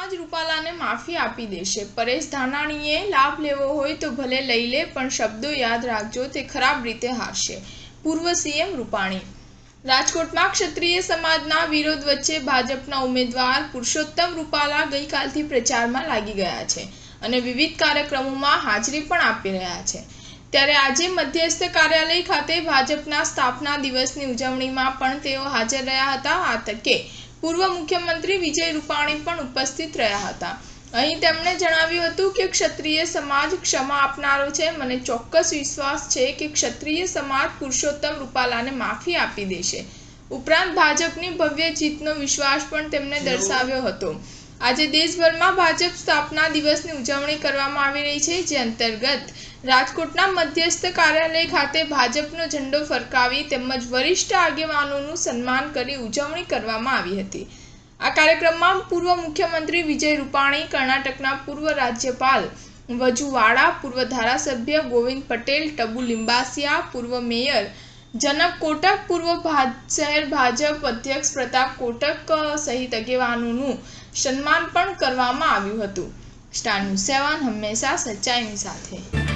સમાજ રૂપાલાને માફી આપી દેશે। પરેશ ધાનાણીએ લાભ લેવો હોય તો ભલે લઈ લે, પણ શબ્દો યાદ રાખજો, તે ખરાબ રીતે હારશે। પૂર્વ સીએમ રૂપાણી। રાજકોટમાં ક્ષત્રિય સમાજના વિરોધ વચ્ચે ભાજપના ઉમેદવાર પુરુષોત્તમ રૂપાલા ગઈકાલથી પ્રચારમાં લાગી ગયા છે અને વિવિધ કાર્યક્રમોમાં હાજરી પણ આપી રહ્યા છે। ત્યારે આજે મધ્યસ્થ કાર્યાલય ખાતે ભાજપના સ્થાપના દિવસની ઉજવણીમાં પણ તેઓ હાજર રહ્યા હતા। આ તકે પૂર્વ મુખ્યમંત્રી વિજય રૂપાણી પણ ઉપસ્થિત રહ્યા હતા। અહીં તેમણે જણાવ્યું હતું કે ક્ષત્રિય સમાજ ક્ષમા આપનારો છે। મને ચોક્કસ વિશ્વાસ છે કે ક્ષત્રિય સમાજ પુરુષોત્તમ રૂપાલાને માફી આપી દેશે। ઉપરાંત ભાજપની ભવ્ય જીતનો વિશ્વાસ પણ તેમણે દર્શાવ્યો હતો। આજે દેશભરમાં ભાજપ સ્થાપના દિવસની ઉજવણી કરવામાં આવી રહી છે, જે અંતર્ગત રાજકોટના મધ્યસ્થ કાર્યાલય ખાતે ભાજપનો ઝંડો ફરકાવી તેમજ વરિષ્ઠ આગેવાનોનું સન્માન કરી ઉજવણી કરવામાં આવી હતી। આ કાર્યક્રમમાં પૂર્વ મુખ્યમંત્રી વિજય રૂપાણી, કર્ણાટકના પૂર્વ રાજ્યપાલ વજુવાડા, પૂર્વ ધારાસભ્ય ગોવિંદ પટેલ, ટબુ લિંબાસિયા, પૂર્વ મેયર જનક કોટક, પૂર્વ શહેર ભાજપ અધ્યક્ષ પ્રતાપ કોટક સહિત આગેવાનોનું સન્માન પણ કરવામાં આવ્યું હતું। સ્ટાર ન્યૂઝ 7 હંમેશા સચ્ચાઈની સાથે।